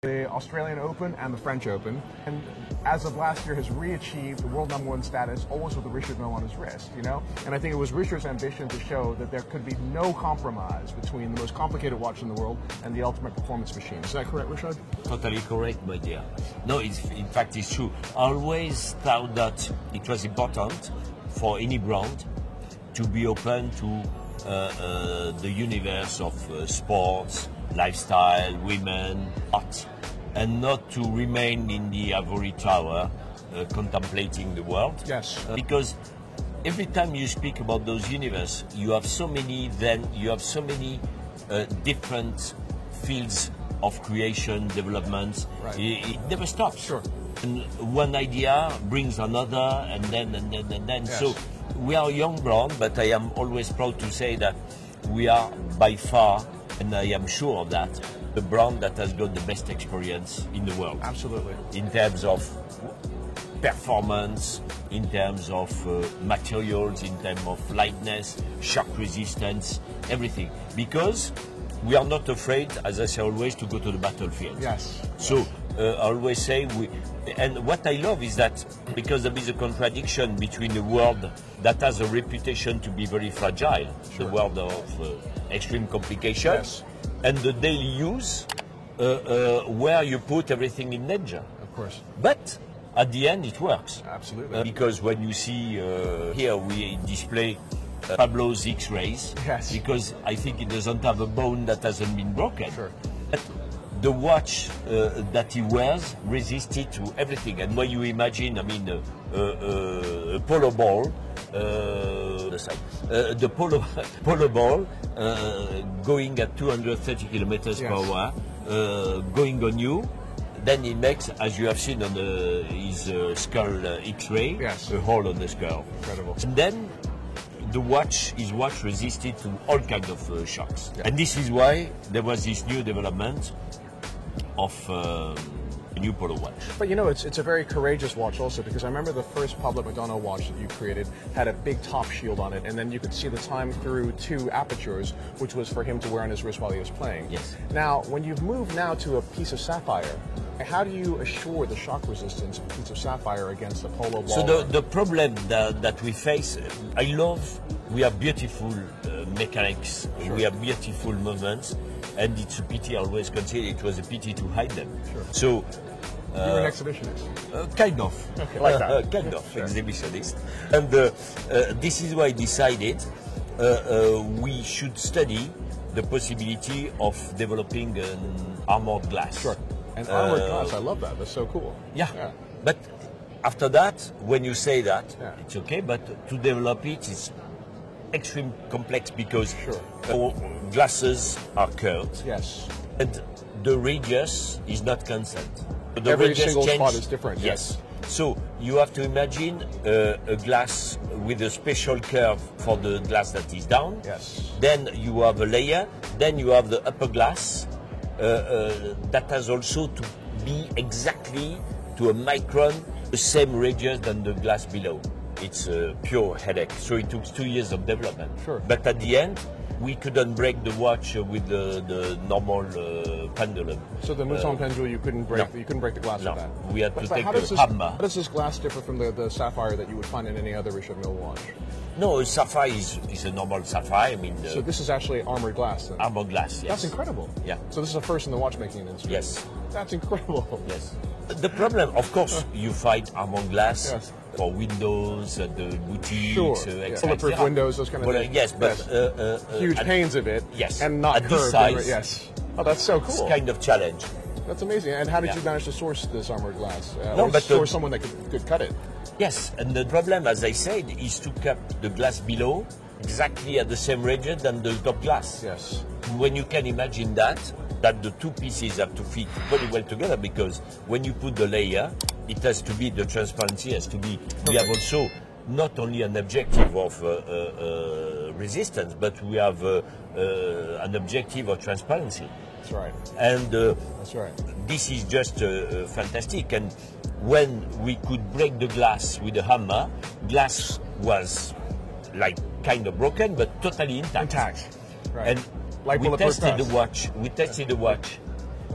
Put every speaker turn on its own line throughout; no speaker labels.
the Australian Open and the French Open, and as of last year has re-achieved the world #1 status, almost with the Richard Mille on his wrist, you know? And I think it was Richard's ambition to show that there could be no compromise between the most complicated watch in the world and the ultimate performance machine. Is that correct, Richard?
Totally correct, my dear. No, in fact, it's true. I always thought that it was important for any brand to be open to the universe of sports, lifestyle, women, art, and not to remain in the ivory tower contemplating the world.
Yes.
Because every time you speak about those universes, you have so many different fields of creation, development.
Right.
It never stops.
Sure.
And one idea brings another, and then.
Yes.
So we are a young brand, but I am always proud to say that we are by far, and I am sure of that, the brand that has got the best experience in the world.
Absolutely.
In terms of performance, in terms of materials, in terms of lightness, shock resistance, everything. Because we are not afraid, as I say always, to go to the battlefield.
Yes.
So I always say, and what I love is that because there is a contradiction between a world that has a reputation to be very fragile,
Sure.
the world of extreme complication,
Yes.
and the daily use where you put everything in danger.
Of course.
But at the end, it works.
Absolutely.
Because when you see here, we display Pablo's X-rays.
Yes.
Because I think it doesn't have a bone that hasn't been broken.
Sure.
But the watch that he wears resisted to everything. And when you imagine, I mean, a polo ball, the polo ball going at 230 kilometers
Yes.
per hour, going on you, then it makes, as you have seen on his skull X-ray,
Yes.
a hole on the skull.
Incredible.
And then his watch resisted to all kinds of shocks.
Yeah.
And this is why there was this new development of a new polo watch.
But you know, it's a very courageous watch also, because I remember the first Pablo Maldonado watch that you created had a big top shield on it, and then you could see the time through 2 apertures, which was for him to wear on his wrist while he was playing.
Yes.
Now, when you've moved now to a piece of sapphire, how do you assure the shock resistance of a piece of sapphire against a polo ball?
So the problem that we face, we have beautiful mechanics,
Sure.
we have beautiful movements, and it's a pity, I always consider it was a pity to hide them.
Sure.
So,
You're an exhibitionist.
kind of,
Okay, like that.
kind of
Sure.
exhibitionist. And this is why I decided we should study the possibility of developing an armored glass.
Sure. And armored glass, I love that. That's so cool.
Yeah. But after that, when you say that,
Yeah.
it's okay, but to develop it is extremely complex because
Sure.
our glasses are curved
Yes.
and the radius is not constant. The
Every
radius
single
change-
spot is different,
Yes. So you have to imagine a glass with a special curve for the glass that is down.
Yes.
Then you have a layer. Then you have the upper glass that has also to be exactly to a micron the same radius than the glass below. It's a pure headache. So it took 2 years of development.
Sure.
But at the end, we couldn't break the watch with the normal pendulum.
So the Mouton pendule, you couldn't break.
no.
You couldn't break the glass
No.
with that.
We had to take
how
the
does this,
hammer.
How does this glass differ from the sapphire that you would find in any other Richard Mille watch?
No, a sapphire is a normal sapphire. I mean,
So this is actually armored glass then?
armor glass. Yes.
That's incredible.
Yeah.
So this is a first in the watchmaking industry.
Yes.
That's incredible.
Yes. The problem, of course, you find armor glass
Yes.
for windows at the boutiques,
Sure.
etc.
Bulletproof windows, those kind of things.
Yes, but
Huge
at-
panes of it.
Yes.
And not
At this
curved.
size.
Yes. Oh, that's so
it's
cool.
kind of challenge.
That's amazing. And how did
Yeah.
you manage to source this armored glass?
No,
or
but
source someone that could cut it?
Yes, and the problem, as I said, is to cut the glass below exactly at the same radius than the top glass.
Yes.
When you can imagine that the two pieces have to fit very well together, because when you put the layer, it has to be, the transparency has to be, we have also not only an objective of resistance, but we have an objective of transparency.
That's right.
And
That's right.
this is just fantastic. And when we could break the glass with a hammer, glass was like kind of broken, but totally intact.
Intact. Right.
And
Like
we
bulletproof
tested
glass.
the watch. We tested the watch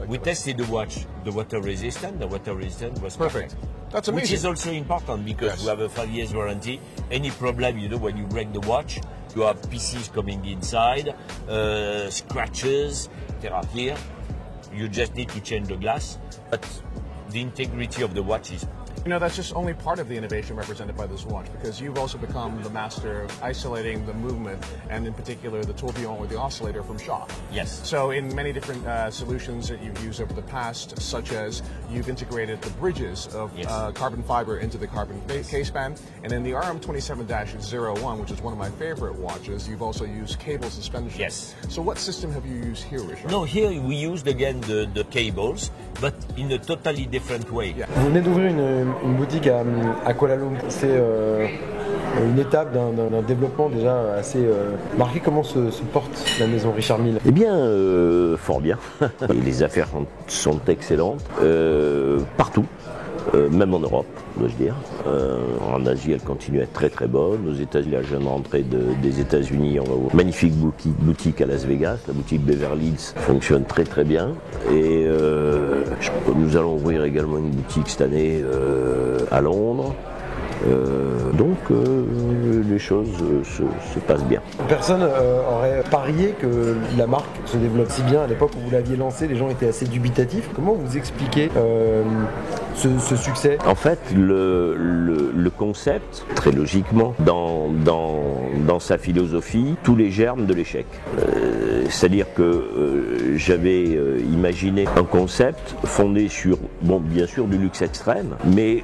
We tested the watch, the water resistant. The water resistant was
Perfect. That's amazing.
Which is also important because
Yes.
we have a 5 years warranty. Any problem, when you break the watch, you have pieces coming inside, scratches. There are here. You just need to change the glass, but the integrity of the watch is.
That's just only part of the innovation represented by this watch, because you've also become the master of isolating the movement, and in particular the tourbillon or the oscillator from shock.
Yes.
So in many different solutions that you've used over the past, such as you've integrated the bridges of
Yes.
carbon fiber into the carbon case band, and in the RM27-01, which is one of my favorite watches, you've also used cable suspension.
Yes.
So what system have you used here, Richard?
No, here we used again the cables, but in a totally different way.
Yeah.
Vous venez d'ouvrir une boutique à Kuala Lumpur. C'est une étape d'un développement déjà assez marqué. Comment se porte la maison Richard Mille?
Eh bien, fort bien. Et les affaires sont excellentes partout, même en Europe, dois-je dire. En Asie, elle continue à être très très bonne. Aux États-Unis, je viens de rentrer des États-Unis. On va voir magnifique boutique à Las Vegas. La boutique Beverly Hills fonctionne très très bien. Et nous allons ouvrir également une boutique cette année à Londres. Donc les choses se passent bien.
Personne aurait parié que la marque se développe si bien. À l'époque où vous l'aviez lancée, les gens étaient assez dubitatifs. Comment vous expliquez ce succès?
En fait, le concept, très logiquement, dans sa philosophie, tous les germes de l'échec. C'est-à-dire que j'avais imaginé un concept fondé sur, bien sûr, du luxe extrême, mais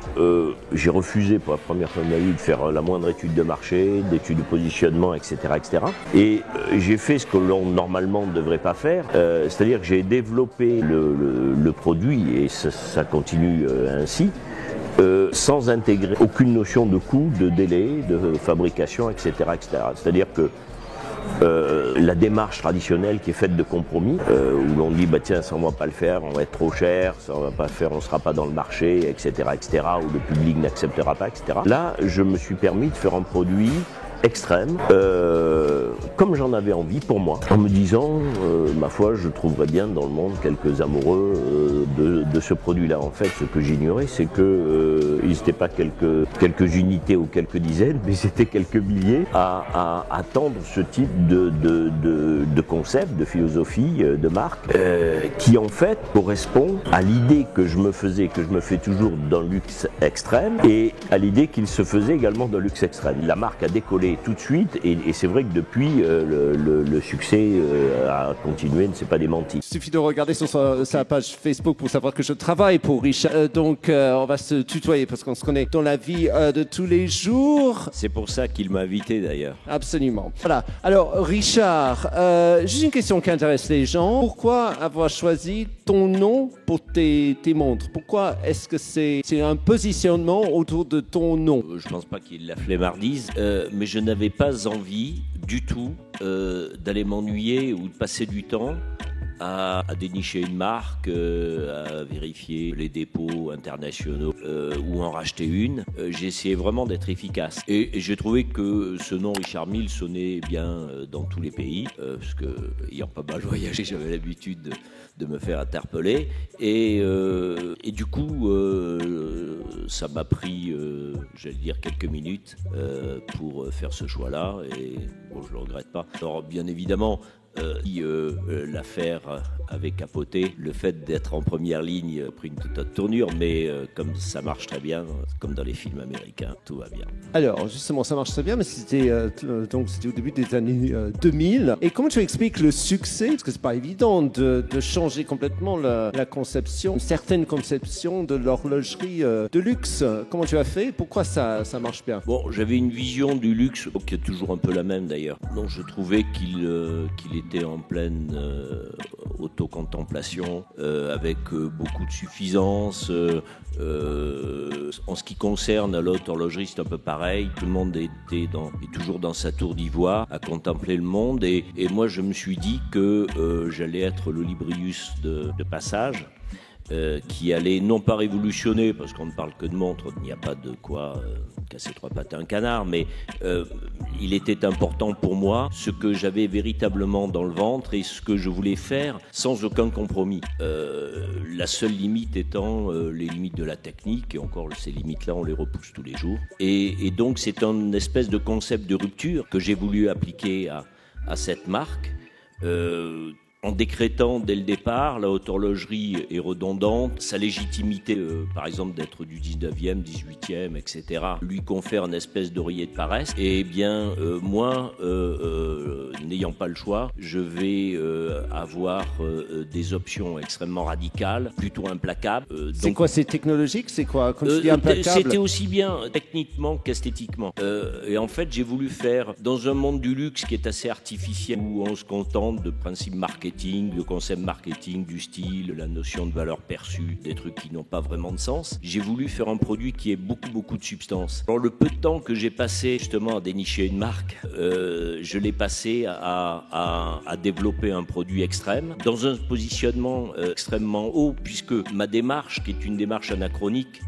j'ai refusé pour la première fois de ma vie de faire la moindre étude de marché, d'étude de positionnement, etc. etc. Et j'ai fait ce que l'on normalement ne devrait pas faire, c'est-à-dire que j'ai développé le produit, et ça continue ainsi, sans intégrer aucune notion de coût, de délai, de fabrication, etc. etc. C'est-à-dire que la démarche traditionnelle qui est faite de compromis, où l'on dit tiens, ça on va pas le faire, on va être trop cher, ça on va pas le faire, on sera pas dans le marché, etc., etc., où le public n'acceptera pas, etc. Là, je me suis permis de faire un produit extrême, comme j'en avais envie pour moi, en me disant, ma foi, je trouverais bien dans le monde quelques amoureux de ce produit-là. En fait, ce que j'ignorais, c'est que ils n'étaient pas quelques unités ou quelques dizaines, mais c'était quelques milliers à attendre ce type de concept, de philosophie, de marque, qui en fait correspond à l'idée que je me faisais, que je me fais toujours dans le luxe extrême, et à l'idée qu'il se faisait également dans le luxe extrême. La marque a décollé tout de suite, et c'est vrai que depuis le succès a continué, ne s'est pas démenti.
Il suffit de regarder sur sa page Facebook pour savoir que je travaille pour Richard. Donc on va se tutoyer parce qu'on se connaît dans la vie de tous les jours.
C'est pour ça qu'il m'a invité d'ailleurs.
Absolument. Voilà. Alors Richard, juste une question qui intéresse les gens. Pourquoi avoir choisi ton nom pour tes montres? Pourquoi est-ce que c'est un positionnement autour de ton nom?
Je pense pas qu'il la flemmardise, mais je n'avais pas envie du tout d'aller m'ennuyer ou de passer du temps à dénicher une marque, à vérifier les dépôts internationaux ou en racheter une. J'ai essayé vraiment d'être efficace. Et j'ai trouvé que ce nom Richard Mille sonnait bien dans tous les pays, parce que, ayant pas mal voyagé, j'avais l'habitude de me faire interpeller. Et du coup, ça m'a pris, j'allais dire, quelques minutes pour faire ce choix-là. Et bon, je le regrette pas. Alors, bien évidemment, l'affaire avait capoté. Le fait d'être en première ligne a pris une toute autre tournure, mais comme ça marche très bien, comme dans les films américains, tout va bien.
Alors, justement, ça marche très bien, mais c'était au début des années 2000. Et comment tu expliques le succès? Parce que c'est pas évident de changer complètement la conception, une certaine conception de l'horlogerie de luxe. Comment tu as fait? Pourquoi ça marche bien?
Bon, j'avais une vision du luxe, qui est toujours un peu la même d'ailleurs. Donc, je trouvais qu'il était en pleine autocontemplation, avec beaucoup de suffisance. En ce qui concerne l'autre horlogerie, c'est un peu pareil. Tout le monde est toujours dans sa tour d'ivoire à contempler le monde. Et moi, je me suis dit que j'allais être l'Olibrius de passage. qui allait non pas révolutionner, parce qu'on ne parle que de montres, il n'y a pas de quoi casser trois pattes à un canard, mais il était important pour moi ce que j'avais véritablement dans le ventre et ce que je voulais faire sans aucun compromis. La seule limite étant les limites de la technique, et encore ces limites-là on les repousse tous les jours. Et donc c'est un espèce de concept de rupture que j'ai voulu appliquer à cette marque. En décrétant dès le départ, la haute horlogerie est redondante, sa légitimité, par exemple, d'être du 19e, 18e, etc., lui confère une espèce d'oreiller de paresse. Et bien, moi, n'ayant pas le choix, je vais avoir des options extrêmement radicales, plutôt implacables.
C'est quoi, c'est technologique? C'est quoi, quand tu dis implacable?
C'était aussi bien techniquement qu'esthétiquement. Et en fait, j'ai voulu faire, dans un monde du luxe qui est assez artificiel, où on se contente de principes marketing, le concept marketing, du style, la notion de valeur perçue, des trucs qui n'ont pas vraiment de sens. J'ai voulu faire un produit qui ait beaucoup de substance. Alors le peu de temps que j'ai passé justement à dénicher une marque, je l'ai passé à développer un produit extrême, dans un positionnement extrêmement haut, puisque ma démarche, qui est une démarche anachronique,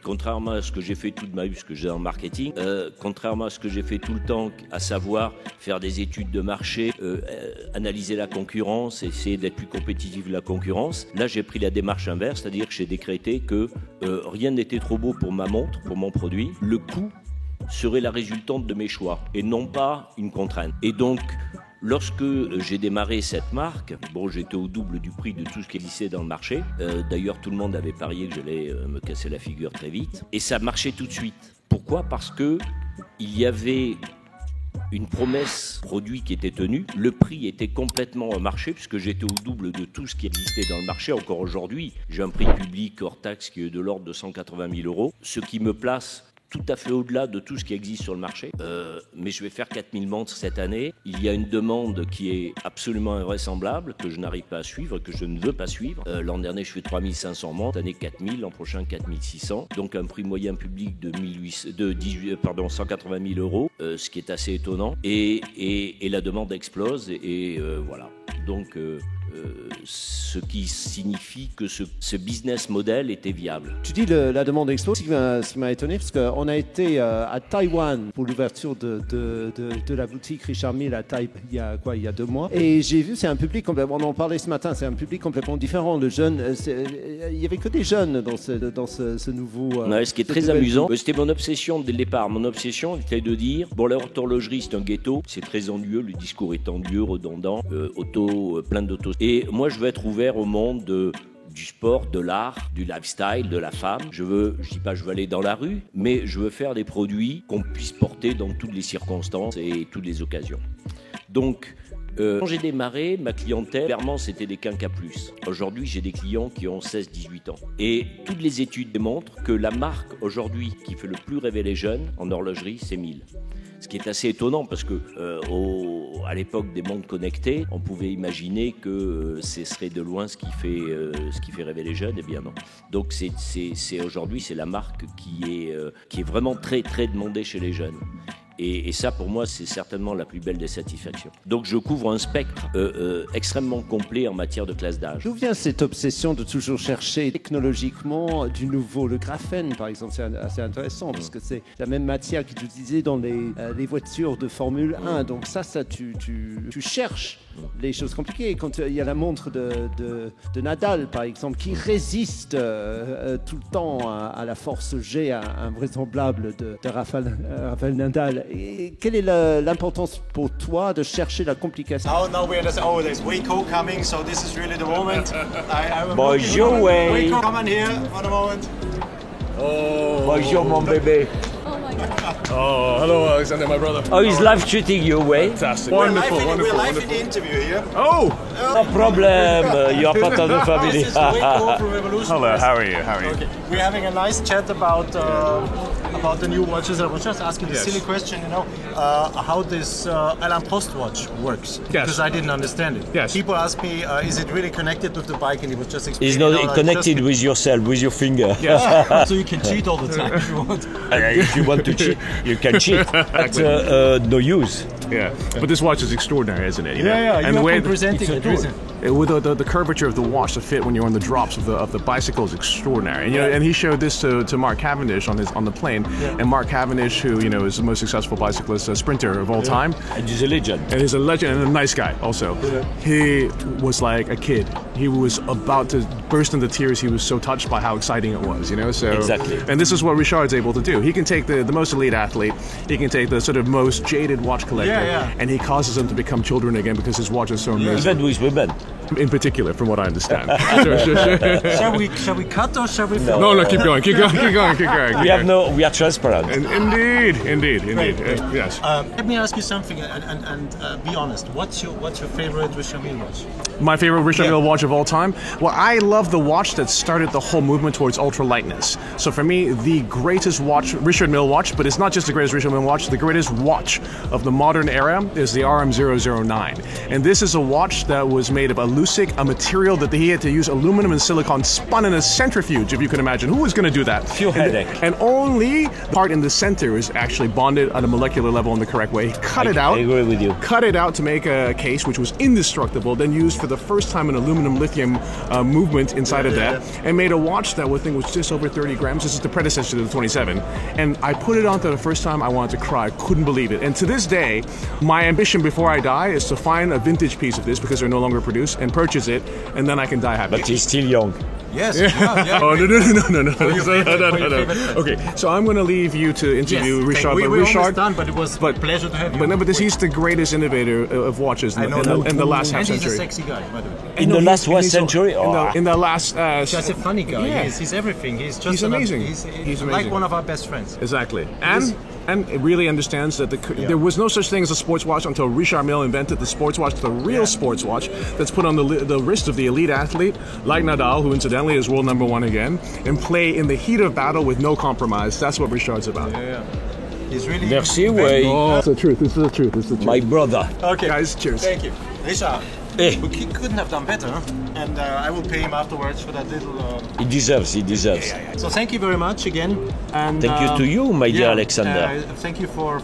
contrairement à ce que j'ai fait toute ma vie, parce que j'ai en marketing, contrairement à ce que j'ai fait tout le temps, à savoir faire des études de marché, analyser la concurrence, essayer d'être plus compétitif que la concurrence. Là, j'ai pris la démarche inverse, c'est-à-dire que j'ai décrété que rien n'était trop beau pour ma montre, pour mon produit. Le coût serait la résultante de mes choix et non pas une contrainte. Et donc, lorsque j'ai démarré cette marque, bon, j'étais au double du prix de tout ce qui existait dans le marché. D'ailleurs, tout le monde avait parié que j'allais me casser la figure très vite. Et ça marchait tout de suite. Pourquoi ? Parce que il y avait une promesse produit qui était tenue, le prix était complètement au marché puisque j'étais au double de tout ce qui existait dans le marché. Encore aujourd'hui, j'ai un prix public hors taxe qui est de l'ordre de 180 000 €, ce qui me place tout à fait au-delà de tout ce qui existe sur le marché. Mais je vais faire 4000 montres cette année. Il y a une demande qui est absolument invraisemblable, que je n'arrive pas à suivre, que je ne veux pas suivre. L'an dernier, je fais 3500 montres, l'année 4000, l'an prochain 4600. Donc un prix moyen public de 180 000 €, ce qui est assez étonnant. Et la demande explose et voilà. Donc ce qui signifie que ce business model était viable.
Tu dis la demande explose, ce qui m'a étonné, parce qu'on a été à Taïwan pour l'ouverture de la boutique Richard Mille à Taipei il y a 2 mois. Et j'ai vu, c'est un public complètement, on en parlait ce matin, c'est un public complètement différent. Le jeune, il n'y avait que des jeunes dans ce nouveau...
ce qui est très amusant, c'était mon obsession dès le départ. Mon obsession était de dire, bon, la haute horlogerie, c'est un ghetto, c'est très ennuyeux, le discours est ennuyeux, redondant, plein d'auto. Et moi, je veux être ouvert au monde du sport, de l'art, du lifestyle, de la femme. Je dis pas je veux aller dans la rue, mais je veux faire des produits qu'on puisse porter dans toutes les circonstances et toutes les occasions. Donc, quand j'ai démarré, ma clientèle, clairement, c'était des quinquas plus. Aujourd'hui, j'ai des clients qui ont 16-18 ans. Et toutes les études démontrent que la marque, aujourd'hui, qui fait le plus rêver les jeunes en horlogerie, c'est Mille. Ce qui est assez étonnant parce que à l'époque des montres connectées, on pouvait imaginer que ce serait de loin ce qui fait rêver les jeunes. Eh bien non. Donc c'est aujourd'hui c'est la marque qui est vraiment très très demandée chez les jeunes. Et ça, pour moi, c'est certainement la plus belle des satisfactions. Donc, je couvre un spectre extrêmement complet en matière de classe d'âge.
D'où vient cette obsession de toujours chercher technologiquement du nouveau? Le graphène, par exemple, c'est assez intéressant parce que c'est la même matière qui est utilisée dans les voitures de Formule 1. Donc ça tu cherches les choses compliquées. Quand il y a la montre de Nadal, par exemple, qui résiste tout le temps à la force G invraisemblable de Rafael Nadal. Et quelle est l'importance pour toi de chercher la complication?
Now we understand. Oh, there's Waco coming, so this is really the moment.
Bonjour, Wei.
Waco, come on here for the moment. Oh.
Bonjour, mon bébé.
Oh, hello, Alexander, my brother.
Oh, he's live shooting you, Wei.
Fantastic.
We're live in the interview here.
Oh!
No problem. You are part of the family.
This is Waco from Revolution.
Hello, how are you?
Okay. We're having a nice chat about the new watches. I was just asking the silly question, how this Alain Prost watch works.
Yes.
Because I didn't understand it.
Yes.
People ask me, is it really connected with the bike? And he was just explaining.
It's not connected with yourself, with your finger.
Yes. So you can cheat all the time if you want.
If you want to cheat, you can cheat. But no use.
Yeah, but this watch is extraordinary, isn't it? You know?
Yeah,
and
you
the
have
way
been presenting it recently.
with the curvature of the watch, the fit when you're on the drops of the bicycle is extraordinary. And, you know, and he showed this to Mark Cavendish on the plane. Yeah. And Mark Cavendish, who is the most successful bicyclist sprinter of all time,
And he's a legend.
and he's a legend and a nice guy also. Yeah. He was like a kid. He was about to burst into tears. He was so touched by how exciting it was. So
Exactly.
And this is what Richard's able to do. He can take the most elite athlete. He can take the sort of most jaded watch collector, and he causes them to become children again because his watch is so amazing.
Even with women.
In particular, from what I understand.
Shall we cut or shall we film?
No, keep going.
We are transparent.
Indeed. Yes.
Let me ask you something and be honest. What's your favorite Richard Mille watch?
My favorite Richard Mille watch of all time? Well, I love the watch that started the whole movement towards ultra lightness. So for me, the greatest watch, Richard Mille watch, but it's not just the greatest Richard Mille watch, the greatest watch of the modern era is the RM009. And this is a watch that was made of Alusic, a material that he had to use aluminum and silicon spun in a centrifuge, if you can imagine. Who was going to do that?
Few headache.
And only the part in the center is actually bonded at a molecular level in the correct way. He cut it out.
I agree with you.
Cut it out to make a case which was indestructible, then used for the first time an aluminum lithium movement inside of that, and made a watch that I think was just over 30 grams. This is the predecessor to the 27. And I put it on for the first time. I wanted to cry. I couldn't believe it. And to this day, my ambition before I die is to find a vintage piece of this because they're no longer produced and purchase it, and then I can die happy.
But he's still young.
Yes.
Oh, no. Okay, so I'm going to leave you to interview Richard.
We're
Richard,
almost done, but it was a pleasure to have you.
But he's the greatest innovator of watches in the last half
and
century.
he's a sexy guy, by the way.
In the last century?
In the last...
He's just a funny guy.
Yeah.
He's everything. He's
amazing.
He's
amazing.
like one of our best friends.
Exactly. And it really understands that there was no such thing as a sports watch until Richard Mille invented the sports watch, the real sports watch that's put on the wrist of the elite athlete, like Nadal, who incidentally is world number 1 again, and play in the heat of battle with no compromise. That's what Richard's about.
He's really...
Merci, way.
Oh, it's the truth. This is the truth.
My brother.
Okay.
Guys, cheers.
Thank you. Richard,
Hey.
we couldn't have done better, and I will pay him afterwards for that little...
He deserves.
So thank you very much again. And
Thank you to you, my dear Alexander.
Thank you for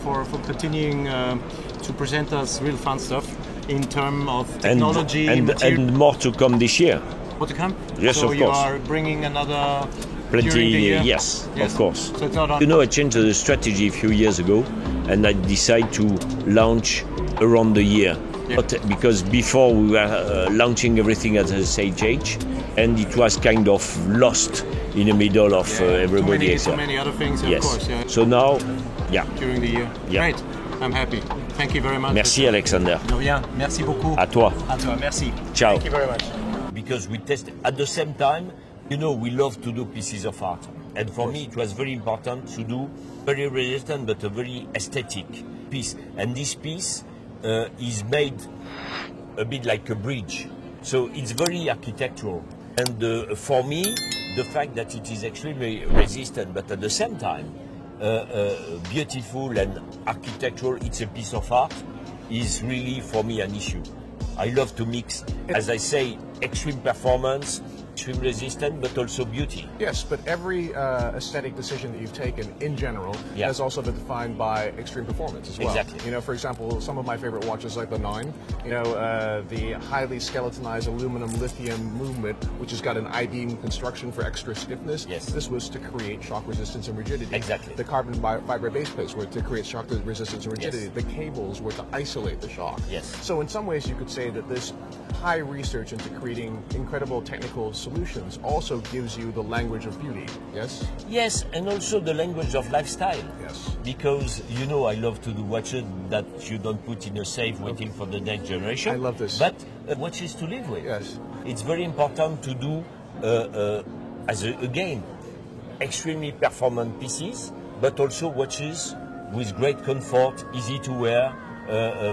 continuing to present us real fun stuff in terms of technology
and more to come this year.
More to come?
Yes,
so
of
you
course.
are bringing another...
Plenty,
during the year?
yes, of course.
So it's not on...
I changed the strategy a few years ago, and I decided to launch around the year. Because before we were launching everything at a stage age, and it was kind of lost in the middle of everybody else.
So many other things,
yes.
Of course. Yeah.
So now,
During the year.
Yeah.
Great. I'm happy. Thank you very much.
Merci, Alexander.
De rien. Merci beaucoup.
À toi.
À toi. Merci.
Ciao.
Thank you very much.
Because we test at the same time, we love to do pieces of art. And for me, it was very important to do very resistant but a very aesthetic piece. And this piece is made a bit like a bridge. So it's very architectural. And for me, the fact that it is extremely resistant but at the same time beautiful and architectural, it's a piece of art, is really for me an issue. I love to mix, as I say, extreme performance, extreme resistance, but also beauty.
Yes, but every aesthetic decision that you've taken in general has also been defined by extreme performance as well.
Exactly.
For example, some of my favorite watches like the 9, the highly skeletonized aluminum lithium movement, which has got an I-beam construction for extra stiffness.
Yes.
This was to create shock resistance and rigidity.
Exactly.
The carbon fiber base plates were to create shock resistance and rigidity.
Yes.
The cables were to isolate the shock.
Yes.
So in some ways you could say that this high research into creating incredible technical solutions also gives you the language of beauty, yes?
Yes, and also the language of lifestyle.
Yes.
Because, I love to do watches that you don't put in a safe waiting for the next generation.
I love this.
But watches to live with.
Yes.
It's very important to do, again, extremely performant pieces, but also watches with great comfort, easy to wear,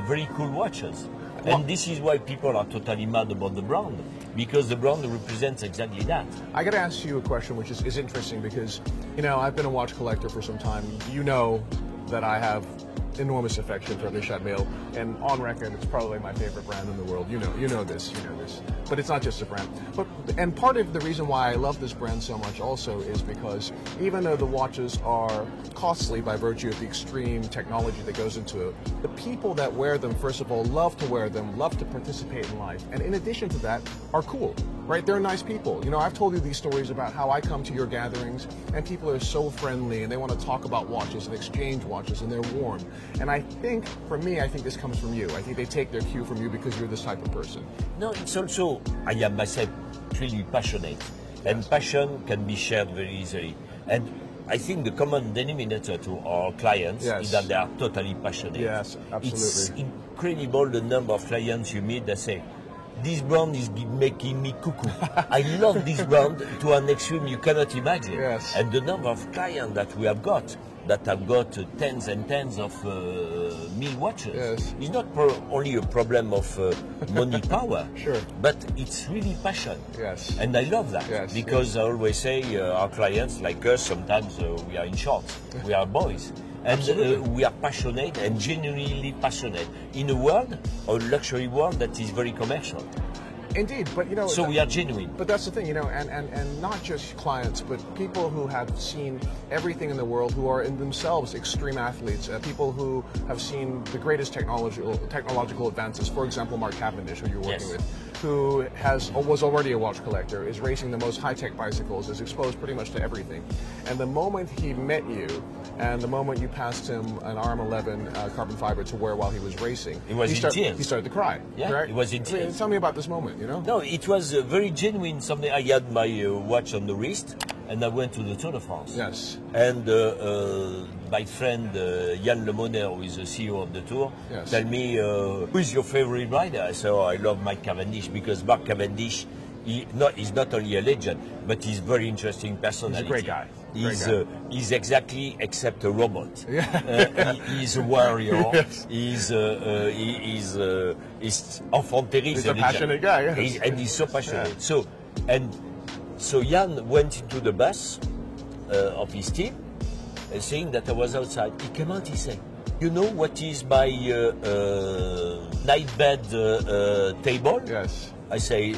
very cool watches. And this is why people are totally mad about the brand, because the brand represents exactly that.
I got to ask you a question which is interesting because, I've been a watch collector for some time. You know that I have enormous affection for Richard Mille, and on record, it's probably my favorite brand in the world. You know this. But it's not just a brand. And part of the reason why I love this brand so much also is because even though the watches are costly by virtue of the extreme technology that goes into it, the people that wear them, first of all, love to wear them, love to participate in life, and in addition to that, are cool. Right, they're nice people. I've told you these stories about how I come to your gatherings and people are so friendly and they want to talk about watches and exchange watches and they're warm. And I think, for me, I think this comes from you. I think they take their cue from you because you're this type of person.
No, it's also, I am myself really passionate. And passion can be shared very easily. And I think the common denominator to our clients is that they are totally passionate.
Yes, absolutely.
It's incredible the number of clients you meet that say, this brand is making me cuckoo. I love this brand to an extreme you cannot imagine.
Yes.
And the number of clients that we have got, tens and tens of Mille watches, is not only a problem of money power,
sure,
but it's really passion.
Yes.
And I love that because I always say our clients, like us, sometimes we are in shorts, we are boys. And we are passionate and genuinely passionate in a world, a luxury world that is very commercial.
Indeed, but
so we are genuine.
But that's the thing, and not just clients, but people who have seen everything in the world, who are in themselves extreme athletes, people who have seen the greatest technological advances. For example, Mark Cavendish, who you're working with, who was already a watch collector, is racing the most high-tech bicycles, is exposed pretty much to everything. And the moment he met you, and the moment you passed him an RM11 carbon fiber to wear while he was racing,
he
started to cry.
Yeah,
correct?
he was in tears.
Tell me about this moment.
No, it was very genuine. Someday I had my watch on the wrist, and I went to the Tour de France.
Yes.
And my friend Yann Lemonnier, who is the CEO of the Tour, tell me, who is your favorite rider? I said, I love Mark Cavendish, because Mark Cavendish, he's not only a legend, but he's a very interesting personality.
He's a great guy.
He's exactly except a robot.
Yeah.
He's a warrior.
Yes.
He's enfant terrible.
He's a passionate guy. Yes.
And he's so passionate. Yeah. So Jan went into the bus of his team, saying that I was outside. He came out. He said, "You know what is my night bed table?"
Yes.
I say,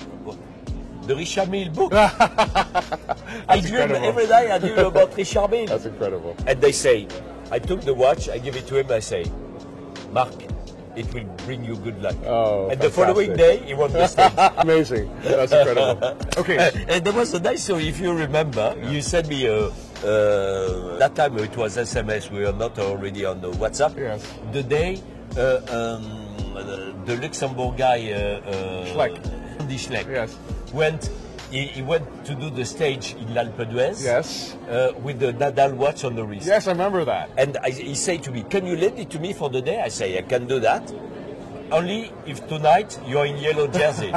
the Richard Mille book. I dream every day. I dream about Richard Mille.
That's incredible.
And they say, I took the watch, I give it to him, I say, Mark, it will bring you good luck.
Oh,
and
fantastic.
The following day, he won the stage.
Amazing. That's incredible. Okay.
And there was a nice story, if you remember, you sent me that time it was SMS, we were not already on the WhatsApp.
Yes.
The day the Luxembourg guy, Andy Schleck,
yes,
he went to do the stage in l'Alpe d'Huez,
yes,
with the Nadal watch on the wrist.
Yes, I remember that.
And he said to me, "Can you lend it to me for the day?" I say, "I can do that. Only if tonight you're in yellow jersey."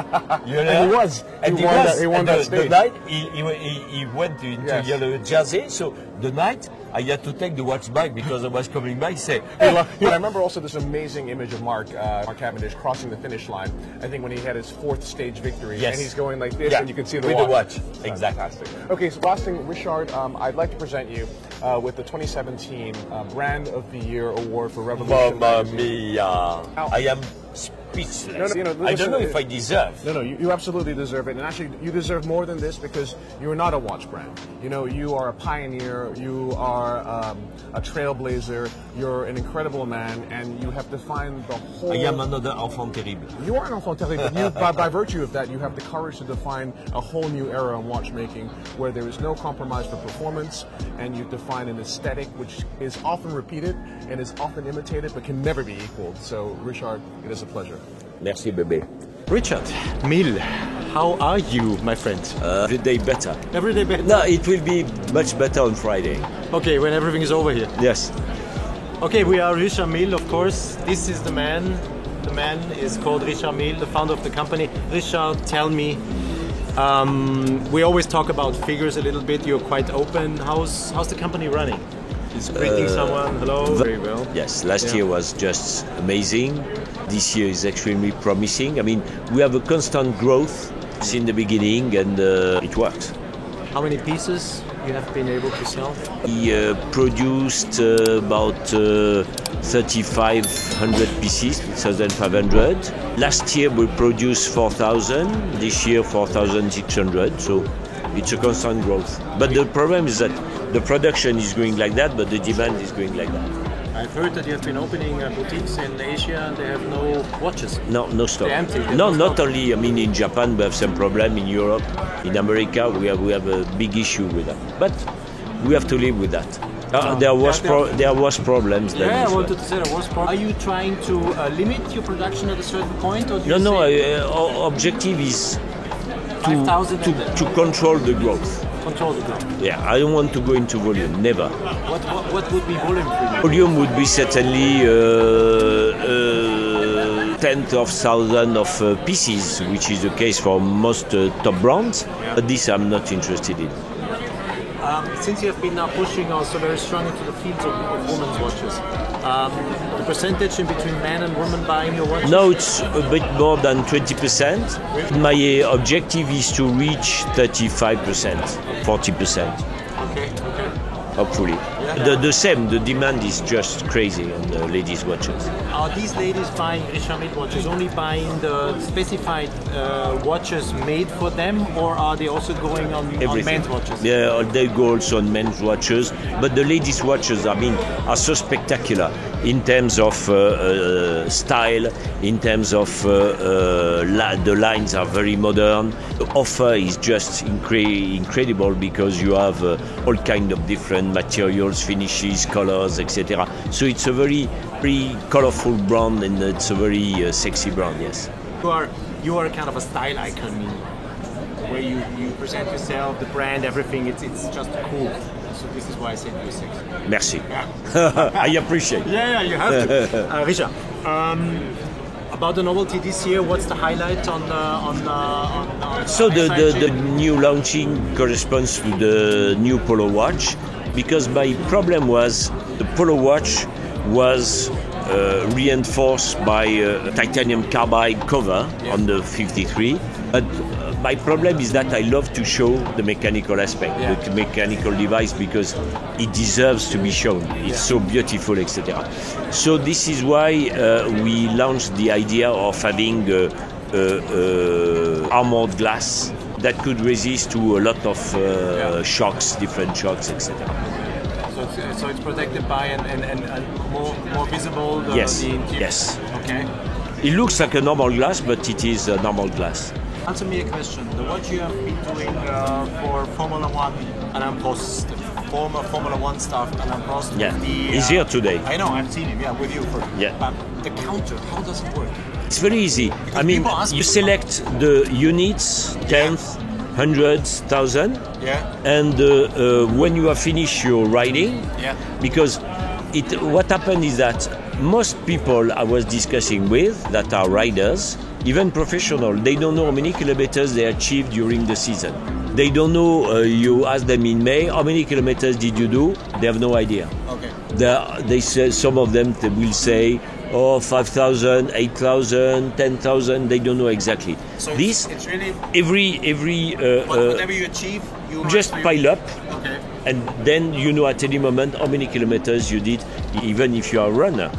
You know?
And he was.
And
he won that stage.
The night he went into yellow jersey. So the night I had to take the watch back because I was coming back. Say,
I remember also this amazing image of Mark Cavendish crossing the finish line. I think when he had his 4th stage victory, and he's going like this, and you can see the watch.
Exactly.
Fantastic. Okay, so last thing, Richard, I'd like to present you with the 2017 Brand of the Year Award for Revolution
Mamma
Magazine.
mia! I am speechless.
No,
I don't know if I deserve.
No, you absolutely deserve it. And actually, you deserve more than this because you are not a watch brand. You are a pioneer, you are a trailblazer, you're an incredible man, and you have defined the whole...
I am another enfant terrible.
You are an enfant terrible, but by virtue of that, you have the courage to define a whole new era in watchmaking where there is no compromise for performance, and you define an aesthetic which is often repeated and is often imitated, but can never be equaled. So, Richard, it is a pleasure.
Merci, bébé.
Richard Mille, how are you, my friend?
Every day better.
Every day better?
No, it will be much better on Friday.
Okay, when everything is over here.
Yes.
Okay, we are Richard Mille, of course. This is the man. The man is called Richard Mille, the founder of the company. Richard, tell me, we always talk about figures a little bit. You're quite open. How's the company running? Is greeting someone? Hello? Very well.
Yes, last year was just amazing. This year is extremely promising. I mean, we have a constant growth since the beginning, and it works.
How many pieces you have been able to sell?
We produced about 3,500 pieces, 3,500. Last year we produced 4,000, this year 4,600, so it's a constant growth. But the problem is that the production is going like that, but the demand is going like that.
I've heard that you have been opening boutiques in Asia and they have no watches.
No stock.
They're empty.
No, not only. I mean, in Japan we have some problem. In Europe, in America we have a big issue with that. But we have to live with that. There was problems. Then
Yeah, I
as well.
wanted to say there was problem. Are you trying to limit your production at a certain point, or do you
No.
say
Our objective is
5,000
to control the growth.
control the growth?
Yeah, I don't want to go into volume. Never.
What would be volume for you?
Volume would be certainly tenth of thousand of pieces, which is the case for most top brands. But this I'm not interested in.
Since you have been now pushing also very strong into the fields of women's watches, the percentage in between men and women buying your watches?
Now it's a bit more than 20%. My objective is to reach 35%, 40%,
Okay.
hopefully. The same, the demand is just crazy on the ladies' watches.
Are these ladies buying Richard Mille watches only buying the specified watches made for them, or are they also going on men's watches?
Yeah, they go also on men's watches, but the ladies' watches, are so spectacular in terms of style, in terms of the lines are very modern. The offer is just incredible because you have all kind of different materials, finishes, colors, etc. So it's a very colorful brand and it's a very sexy brand. Yes.
You are kind of a style icon, where you present yourself, the brand, everything. It's just cool. So this is why I said you're sexy.
Merci. I appreciate.
Yeah, you have to. Richard, about the novelty this year, what's the highlight on
So the
SIG?
new launching corresponds to the new Polo watch, because my problem was the Polo watch was reinforced by a titanium carbide cover on the 53. But my problem is that I love to show the mechanical aspect, the mechanical device, because it deserves to be shown. It's so beautiful, etc. So this is why we launched the idea of having armored glass that could resist to a lot of shocks, different shocks, etc.
So it's protected by and more visible.
Yes.
The interior.
Yes.
Okay.
It looks like a normal glass, but it is a normal glass.
Answer me a question. The what you have been doing for Formula One, Alain Prost, the former Formula One staff, Alain Prost.
Yeah. He's here today.
I know. I've seen him. Yeah, with you.
Yeah.
The counter. How does it work?
It's very easy.
people ask
You
me-
select the units, tenth, hundreds, thousand,
Yeah.
and when you have finished your riding,
Yeah.
because what happened is that most people I was discussing with that are riders, even professional, they don't know how many kilometers they achieved during the season. They don't know, you ask them in May, how many kilometers did you do? They have no idea.
Okay.
They say, some of them they will say, 5,000, 8,000, 10,000, they don't know exactly.
So
This,
it's really
every
whatever you achieve, you
just pile up,
Okay.
and then you know at any moment how many kilometers you did, even if you are a runner.